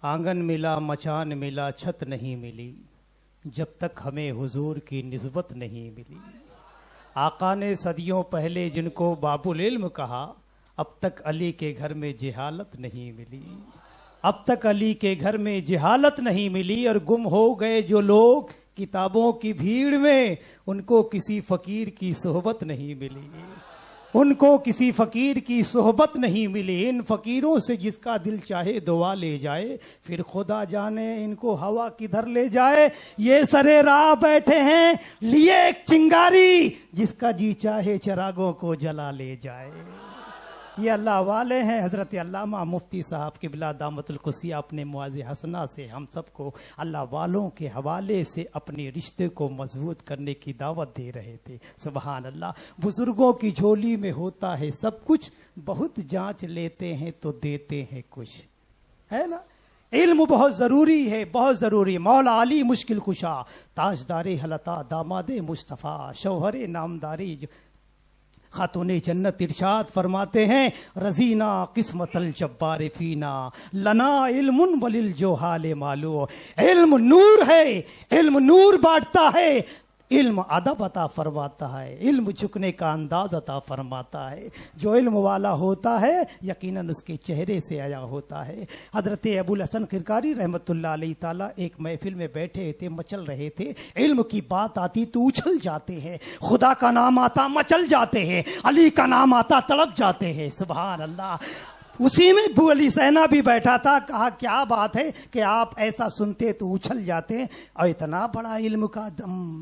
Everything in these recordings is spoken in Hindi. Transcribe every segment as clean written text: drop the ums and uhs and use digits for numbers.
आंगन मिला, मचान मिला, छत नहीं मिली, जब तक हमें हुजूर की निस्बत नहीं मिली। आका ने सदियों पहले जिनको बाबुल इल्म कहा, अब तक अली के घर में जिहालत नहीं मिली। अब तक अली के घर में जिहालत नहीं मिली। और गुम हो गए जो लोग किताबों की भीड़ में, उनको किसी फकीर की सोहबत नहीं मिली। उनको किसी फकीर की सोहबत नहीं मिली। इन फकीरों से जिसका दिल चाहे दुआ ले जाए, फिर खुदा जाने इनको हवा किधर ले जाए। ये सरे राह बैठे हैं लिए एक चिंगारी, जिसका जी चाहे चिरागों को जला ले जाए। ये अल्लाह वाले हैं। हजरत अल्लामा मुफ्ती साहब क़िबला दामतुल कुसिया अपने मुआज़ हसना से हम सबको अल्लाह वालों के हवाले से अपने रिश्ते को मजबूत करने की दावत दे रहे थे। सुबहान अल्लाह। बुजुर्गों की झोली में होता है सब कुछ, बहुत जांच लेते हैं तो देते हैं कुछ, है ना। इल्म बहुत ज़रूरी है, बहुत ज़रूरी। मौला अली मुश्किल कुशा, ताजदारे हलता, दामादे मुस्तफ़ा, शौहरे नामदारी, खातूने जन्नत इरशाद फरमाते हैं, रजीना किस्मतल जब्बार फीना, लना इल्मुन वलिल जोहाले मालू। इल्म नूर है, इल्म नूर बांटता है, इल्म अदब अता फरमाता है, इल्म झुकने का अंदाज अता फरमाता है। जो इल्म वाला होता है यकीनन उसके चेहरे से आया होता है। हजरत अबुल हसन किरकारी रहमतुल्लाह अलैहि ताला एक महफिल में बैठे थे, मचल रहे थे। इल्म की बात आती तो उछल जाते हैं, खुदा का नाम आता मचल जाते हैं, अली का नाम आता तड़प जाते हैं। सुभान अल्लाह। उसी में अबू अली सहना भी बैठा था। कहा क्या बात है कि आप ऐसा सुनते तो उछल जाते हैं, और इतना बड़ा इल्म का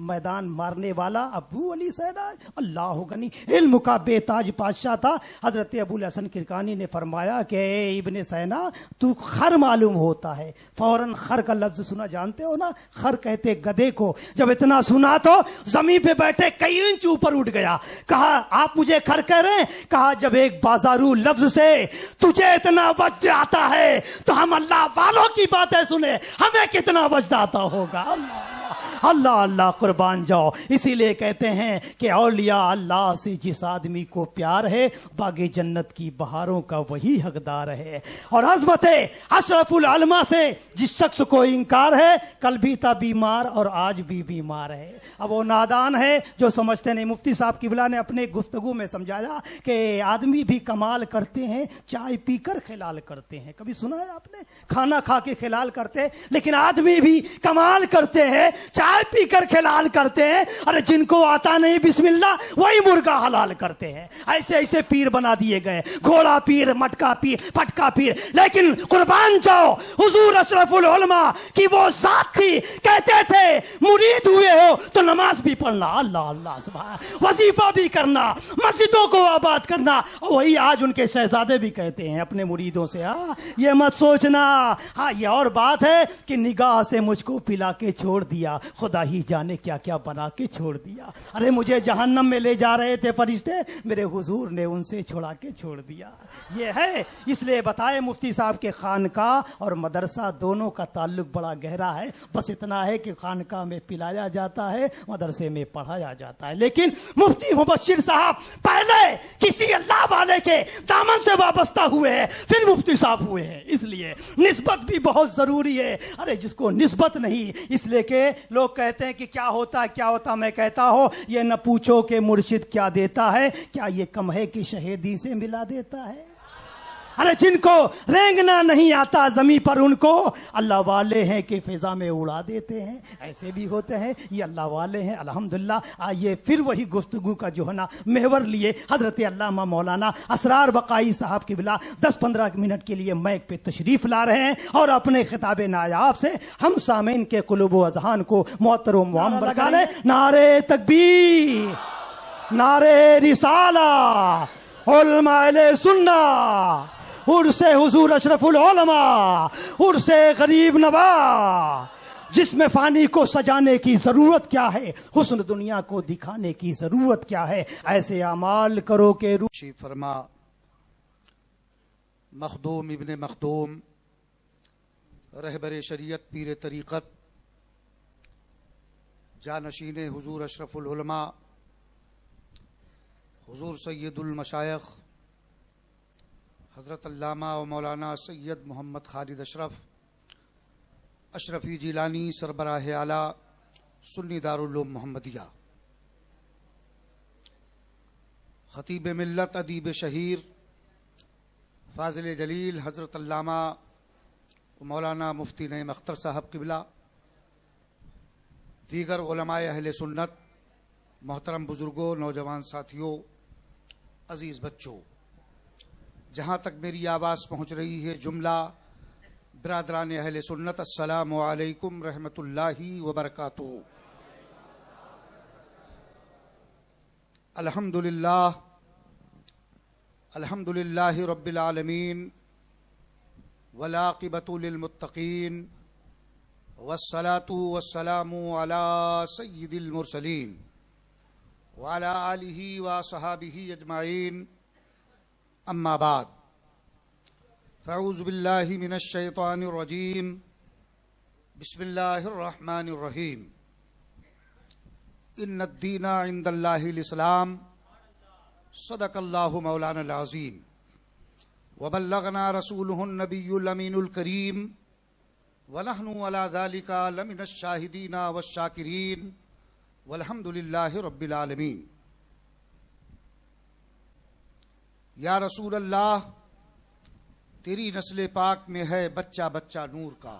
मैदान मारने वाला अबू अली सहना, अल्लाह गनी, इल्म का बेताज बादशाह था। हजरत अबुल हसन किरकानी ने फरमाया कि इब्ने सहना, तू खर मालूम होता है। फौरन खर का लफ्ज सुना, जानते हो ना, खर कहते गधे को। जब इतना सुना तो जमीन पे बैठे कई इंच ऊपर उठ गया। कहा आप मुझे खर कह रहे हैं? कहा जब एक बाजारू लफ्ज से तुझे इतना वज्द आता है तो हम अल्लाह वालों की बातें सुने हमें कितना वज्द आता होगा। अल्लाह अल्लाह कुर्बान जाओ। इसीलिए कहते हैं कि औलिया अल्लाह से जिस आदमी को प्यार है, बागे जन्नत की बहारों का वही हकदार है। और अज़मत अशरफुल उलमा से जिस शख्स को इनकार है, कल भी था बीमार और आज भी बीमार है। अब वो नादान है जो समझते नहीं। मुफ्ती साहब क़िबला ने अपने गुफ्तगू में समझाया कि आदमी भी कमाल करते हैं, चाय पीकर खिलाल करते हैं। कभी सुना है आपने? खाना खा के खिलाल करते हैं, लेकिन आदमी भी कमाल करते हैं, चाय पीकर खिलाल करते हैं। अरे जिनको आता नहीं बिस्मिल्लाह, वही मुर्गा हलाल करते हैं। ऐसे ऐसे पीर बना दिए गए, घोड़ा पीर, मटका पीर, पटका पीर। लेकिन कुर्बान जाओ, हुजूर अशरफुल उलमा की वो जात थी, कहते थे मुरीद हुए हो तो नमाज भी पढ़ना, अल्लाह अल्लाह सुभान, वजीफा भी करना, मस्जिदों को आबाद करना। वही आज उनके शहजादे भी कहते हैं अपने मुरीदों से, हाँ ये मत सोचना, हाँ ये और बात है कि निगाह से मुझको पिला के छोड़ दिया, खुदा ही जाने क्या क्या बना के छोड़ दिया। अरे मुझे जहन्नम में ले जा रहे थे फरिश्ते, मेरे हुजूर ने उनसे छुड़ा के छोड़ दिया। ये है, इसलिए बताए मुफ्ती साहब के खानकाह और मदरसा दोनों का ताल्लुक बड़ा गहरा है। बस इतना है कि खानकाह में पिलाया जाता है, मदरसे में पढ़ाया जाता है। लेकिन मुफ्ती मुबश्शिर साहब पहले किसी अल्लाह वाले के दामन से वाबस्ता हुए हैं, फिर मुफ्ती साहब हुए हैं। इसलिए निस्बत भी बहुत जरूरी है। अरे जिसको निस्बत नहीं, इसलिए के लोग कहते हैं कि क्या होता क्या होता, मैं कहता हूं ये न पूछो कि मुर्शिद क्या देता है, क्या ये कम है कि शहीदी से मिला देता है। अरे जिनको रेंगना नहीं आता जमी पर, उनको अल्लाह वाले हैं कि फिजा में उड़ा देते हैं। ऐसे भी होते हैं, ये अल्लाह वाले हैं। अल्हम्दुलिल्लाह। आइए फिर वही गुफ्तगू का जो है ना महवर लिए हजरत अल्लामा मौलाना असरार बकाई साहब क़िबला 10-15 मिनट के लिए माइक पे तशरीफ ला रहे हैं और अपने खिताब नायाब से हम सामीन के कुलूब व अज़हान को मुअत्तर व मुअम्मर लगा ले। नारे तकबीर, नारे रिसाला, उलमाए सुन्ना, उर्से हुजूर अशरफुल उलमा, उर्से गरीब नवा, जिसमें फानी को सजाने की जरूरत क्या है, हुस्न दुनिया को दिखाने की जरूरत क्या है। ऐसे अमाल करो के रूशी फरमा मखदूम इब्ने मखदूम, रहबर शरीयत, पीर तरीक़त, जानशीन हुजूर अशरफुल उलमा, हुजूर सैयदुल मशाइख हज़रत अल्लामा व मौलाना सैयद मोहम्मद खालिद अशरफ अशरफी जिलानी सरबराह आला सुन्नी दारुल उलूम मोहम्मदिया, खतीब मिल्लत अदीब शहीर फाजिल जलील हज़रत अल्लामा मौलाना मुफ्ती नईम अख्तर साहब क़िबला, दीगर उलमाए अहले सुन्नत, मोहतरम बुजुर्गों, नौजवान साथियों, अजीज़ बच्चों, जहाँ तक मेरी आवाज़ पहुँच रही है, जुमला बिरादरान अहले सुन्नत, अस्सलामु अलैकुम रहमतुल्लाहि व बरकातुहू। अल्हम्दुलिल्लाहि रब्बिल आलमीन वल आक़िबतु लिल मुत्तक़ीन वस्सलातु वस्सलामु अला सय्यिदिल मुरसलीन व अला आलिहि व असहाबिहि अजमाइन, अम्मा बाद, फ़अऊज़ु बिल्लाहि मिनश शैतानिर रजीम, बिस्मिल्लाहिर रहमानिर रहीम। इन्नद दीना इंदल्लाहिल इस्लाम, सदक़ल्लाहु मौलाना अज़ीम, व बल्लगना रसूलुहुन नबियुल अमीनुल करीम, व नहनु अला ज़ालिका लमिनश शाहिदीना वश्शाकिरीन, वल्हम्दुलिल्लाहि रब्बिल आलमीन। या रसूल अल्लाह, तेरी नस्ल पाक में है बच्चा बच्चा नूर का।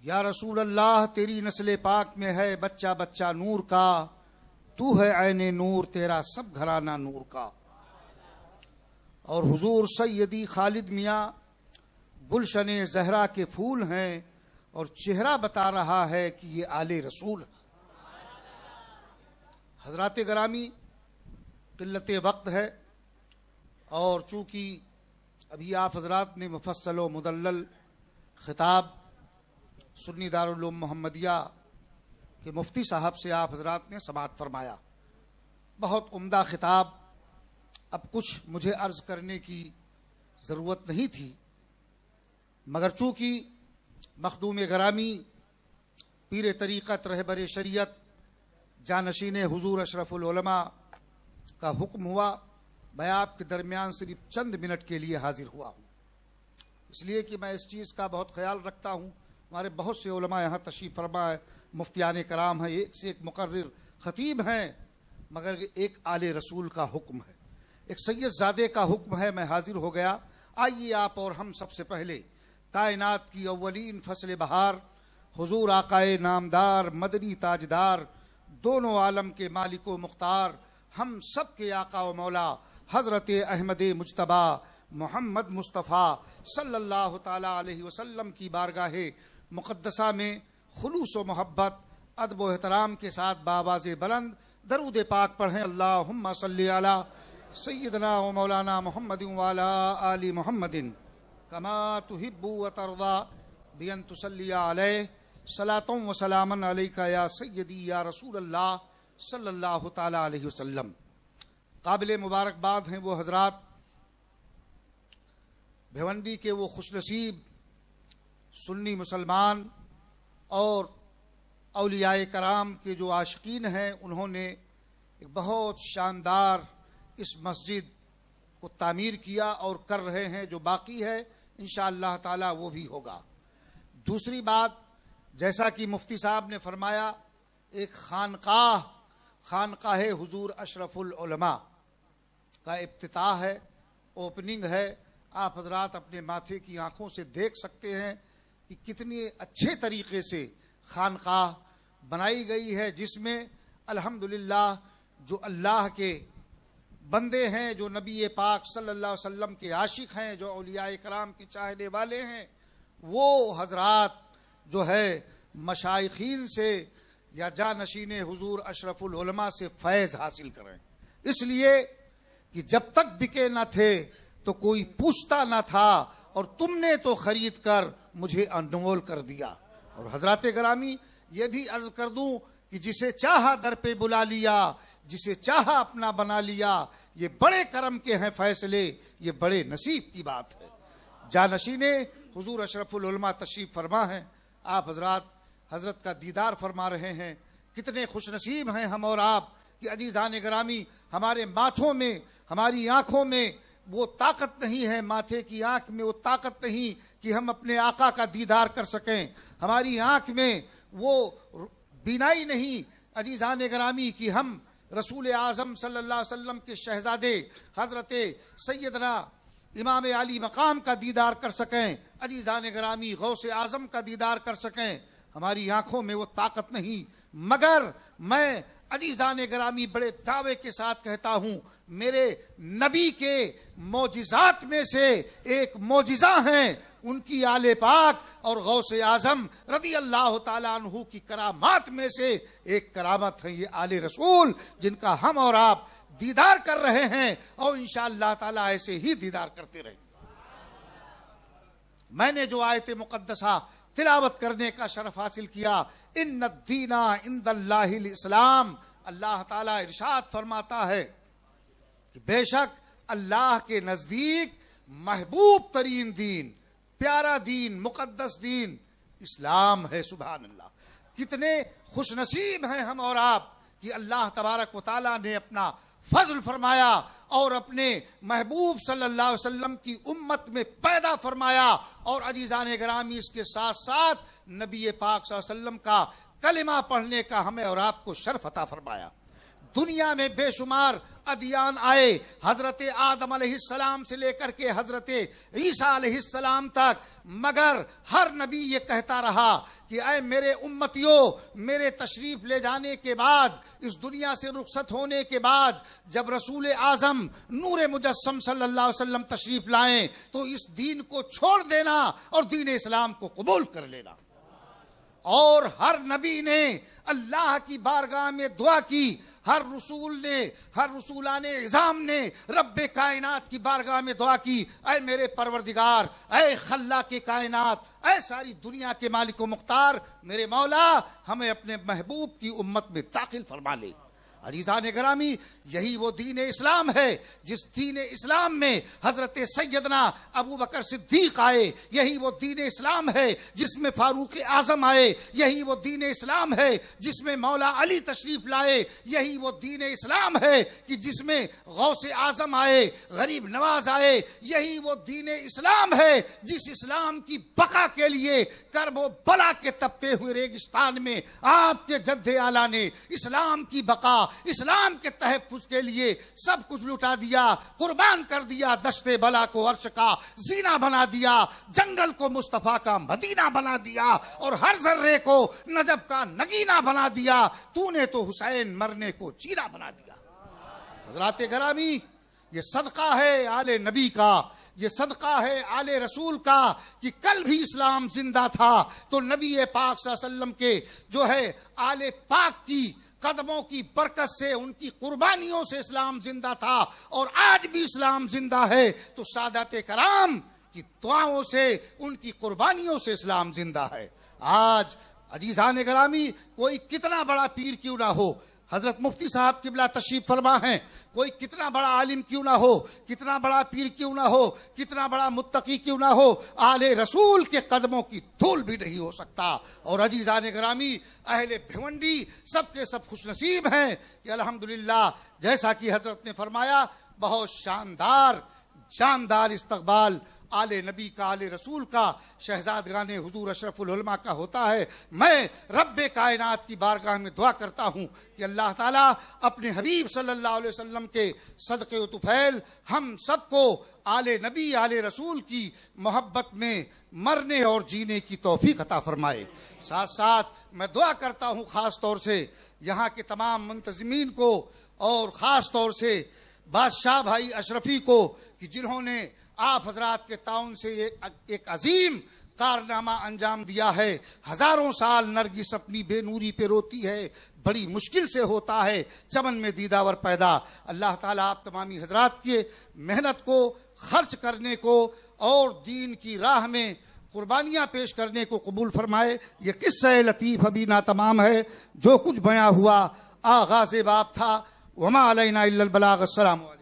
या रसूल अल्लाह, तेरी नस्ल पाक में है बच्चा बच्चा नूर का। तू है ऐने नूर, तेरा सब घराना नूर का। और हुजूर सैयदी खालिद मियाँ गुलशने ज़हरा के फूल हैं और चेहरा बता रहा है कि ये आले रसूल। हज़रात गिरामी, क़िल्लत वक्त है और चूँकि अभी आप हज़रात ने मुफस्सल व मुदल्लल ख़िताब सुन्नी दारुल उलूम मोहम्मदिया के मुफ्ती साहब से आप हज़रात ने समाअत फरमाया, बहुत उम्दा ख़िताब। अब कुछ मुझे अर्ज़ करने की ज़रूरत नहीं थी, मगर चूँकि मखदूम गिरामी पीर तरीक़त रहबर शरीयत जानशीन हुज़ूर अशरफुल उलमा का हुक्म हुआ, मैं आपके दरमियान सिर्फ चंद मिनट के लिए हाजिर हुआ हूँ, इसलिए कि मैं इस चीज़ का बहुत ख्याल रखता हूँ। हमारे बहुत से उलमा यहाँ तशरीफ़ फरमा है, मुफ्तियान कराम हैं, एक से एक मुकर्रिर खतीब हैं, मगर एक आले रसूल का हुक्म है, एक सैयद ज़ादे का हुक्म है, मैं हाजिर हो गया। आइए आप और हम सबसे पहले कायनात की अव्वलीन फसल बहार हुजूर आकाए नामदार मदनी ताजदार दोनों आलम के मालिक व मुख्तार हम सब के आका व मौला हज़रत अहमद मुज्तबा मोहम्मद मुस्तफ़ा सल्लल्लाहु ताला अलैहि वसल्लम की बारगाहे मुक़द्दसा में खुलूस व मोहब्बत अदब व एहतराम के साथ बावाज़ बुलंद दरूद पाक पढ़ें। अल्लाहुम्मा सल्ली अला सय्यदना व मौलाना मुहम्मदिन व अला आलि मुहम्मदिन कमा तुहिब्बु व तर्दा बिअन तुसल्ली अलैहि सलातुम व सलामन अलैका या सय्यदी या रसूल अल्लाह सल्लल्लाहु ताला अलैहि वसल्लम। काबिल मुबारकबाद हैं वो हजरात, भिवंडी के वो खुशनसीब सुन्नी मुसलमान और औलियाए कराम के जो आशिकीन हैं, उन्होंने एक बहुत शानदार इस मस्जिद को तामीर किया और कर रहे हैं, जो बाकी है इंशाअल्लाह ताला वो भी होगा। दूसरी बात, जैसा कि मुफ्ती साहब ने फरमाया, एक खानकाह हुजूर अशरफुल उलमा का इफ्तिताह है, ओपनिंग है। आप हजरात अपने माथे की आंखों से देख सकते हैं कि कितनी अच्छे तरीके से खानकाह बनाई गई है, जिसमें अल्हम्दुलिल्लाह जो अल्लाह के बंदे हैं, जो नबी पाक सल्लल्लाहु अलैहि वसल्लम के आशिक हैं, जो औलियाए कराम के चाहने वाले हैं, वो हजरात जो है मशाइखीन से या जानशीन हुजूर अशरफुल उलमा से फैज़ हासिल करें। इसलिए कि जब तक बिके न थे तो कोई पूछता न था, और तुमने तो खरीद कर मुझे अनमोल कर दिया। और हजरात गिरामी, ये भी अर्ज कर दूं कि जिसे चाहा दर पे बुला लिया, जिसे चाहा अपना बना लिया, ये बड़े करम के हैं फैसले, ये बड़े नसीब की बात है। जानशीने हुजूर अशरफुल उलमा तशरीफ फरमा है, आप हजरत का दीदार फरमा रहे हैं। कितने खुशनसीब हैं हम और आप कि अजीज़ान गिरामी, हमारे माथों में, हमारी आंखों में वो ताकत नहीं है, माथे की आंख में वो ताकत नहीं कि हम अपने आका का दीदार कर सकें। हमारी आंख में वो बीनाई नहीं अजीज़ान गिरामी कि हम रसूल आज़म सल्लल्लाहु अलैहि वसल्लम के शहजादे हज़रत सैयदना इमाम आली मकाम का दीदार कर सकें, अजीज़ान गिरामी गौसे आज़म का दीदार कर सकें। हमारी आंखों में वो ताकत नहीं, मगर मैं अजीज़ान गिरामी बड़े दावे के साथ कहता हूँ, मेरे नबी के मोजिज़ात में से एक मोजिज़ा हैं उनकी आले पाक और गौसे आज़म रदी अल्लाह ताला अन्हु की करामात में से एक करामत है ये आले रसूल, जिनका हम और आप दीदार कर रहे हैं और इंशाअल्लाह ताला ऐसे ही दीदार करते रहेंगे। मैंने जो आयत मुक़द्दसा तिलावत करने का शरफ हासिल किया, इन्ना दीना इंदल्लाहिल इस्लाम, अल्लाह ताला इरशाद फरमाता है कि बेशक अल्लाह के नजदीक महबूब तरीन दीन, प्यारा दीन, मुकद्दस दीन इस्लाम है। सुभान अल्लाह, कितने खुशनसीब हैं हम और आप कि अल्लाह तबारक व तआला ने अपना फजल फरमाया और अपने महबूब सल्लल्लाहु अलैहि वसल्लम की उम्मत में पैदा फरमाया और अजीज़ान गिरामी इसके साथ साथ नबी पाक सल्लल्लाहु अलैहि वसल्लम का कलिमा पढ़ने का हमें और आपको शर्फ अता फरमाया। दुनिया में बेशुमार अदियान आए, हजरत आदम अलैहिस्सलाम से लेकर के हजरत ईसा अलैहिस्सलाम तक, मगर हर नबी ये कहता रहा कि ऐ मेरे उम्मतियों, मेरे तशरीफ ले जाने के बाद, इस दुनिया से रुखसत होने के बाद जब रसूल आजम नूर मुजस्सम सल्लल्लाहु अलैहि वसल्लम तशरीफ लाएं तो इस दीन को छोड़ देना और दीन इस्लाम को कबूल कर लेना। और हर नबी ने अल्लाह की बारगाह में दुआ की, हर रसूलाने इज़ाम ने रब्बे कायनात की बारगाह में दुआ की, ऐ मेरे परवरदिगार, ऐ खल्ला के कायनात, ऐ सारी दुनिया के मालिक व मुख्तार, मेरे मौला हमें अपने महबूब की उम्मत में दाखिल फरमा ले। अजीज़ान गिरामी, यही वो दीन इस्लाम है जिस दीन इस्लाम में हजरत सैयदना अबू बकर सिद्दीक आए, यही वो दीन इस्लाम है जिसमें फारूक आजम आए, यही वो दीन इस्लाम है जिसमें मौला अली तशरीफ लाए, यही वो दीन इस्लाम है कि जिसमें गौसे आजम आए, गरीब नवाज आए, यही वो दीन इस्लाम है जिस इस्लाम की बका के लिए करबो बला के तपते हुए रेगिस्तान में आपके जद्दे आला ने इस्लाम की बका, इस्लाम के तहफ़्फ़ुज़ के लिए सब कुछ लुटा दिया, कुर्बान कर दिया। दश्ते बला को अर्श का जीना बना दिया, जंगल को मुस्तफा का मदीना बना दिया और हर जर्रे को नजब का नगीना बना दिया। तूने तो हुसैन मरने को जीना बना दिया। हज़रात गिरामी, ये सदका है आले नबी का, ये सदका है आले रसूल का कि कल भी इस्लाम जिंदा था तो नबी पाक सल्लल्लाहु अलैहि वसल्लम के जो है आले पाक की कदमों की बरकत से, उनकी कुर्बानियों से इस्लाम जिंदा था और आज भी इस्लाम जिंदा है तो सादाते कराम की दुआओं से, उनकी कुर्बानियों से इस्लाम जिंदा है। आज अजीज़ान गिरामी, कोई कितना बड़ा पीर क्यों ना हो, हजरत मुफ्ती साहब किबला तशरीफ फरमा हैं, कोई कितना बड़ा आलिम क्यों ना हो, कितना बड़ा पीर क्यों ना हो, कितना बड़ा मुत्तकी क्यों ना हो, आले रसूल के कदमों की धूल भी नहीं हो सकता। और अजीज़ान गिरामी, अहले भिवंडी सबके सब खुशनसीब हैं कि अल्हम्दुलिल्लाह, जैसा कि हजरत ने फरमाया, बहुत शानदार इस्तकबाल आले नबी का, आले रसूल का, शहजादगाने हुजूर अशरफुल उलमा का होता है। मैं रब्बे कायनात की बारगाह में दुआ करता हूँ कि अल्लाह ताला अपने हबीब सल्लल्लाहु अलैहि वसल्लम के सदक़े व तुफैल हम सबको आले नबी, आले रसूल की मोहब्बत में मरने और जीने की तौफीक अता फरमाए। साथ साथ मैं दुआ करता हूँ ख़ास तौर से यहाँ के तमाम मुंतज़िमीन को और ख़ास तौर से बादशाह भाई अशरफी को कि जिन्होंने आप हजरात के ताउन से एक अजीम कारनामा अंजाम दिया है। हजारों साल नरगिस अपनी बेनूरी पे रोती है, बड़ी मुश्किल से होता है चमन में दीदावर पैदा। अल्लाह ताला आप तमामी हजरात के मेहनत को खर्च करने को और दीन की राह में कुर्बानियाँ पेश करने को कबूल फरमाए। ये किस्सा लतीफ़ अभी ना तमाम है, जो कुछ बयां हुआ आगाज़ बाब था। वमा अलैना इल्लल बलाग। अस्सलाम वालेकुम।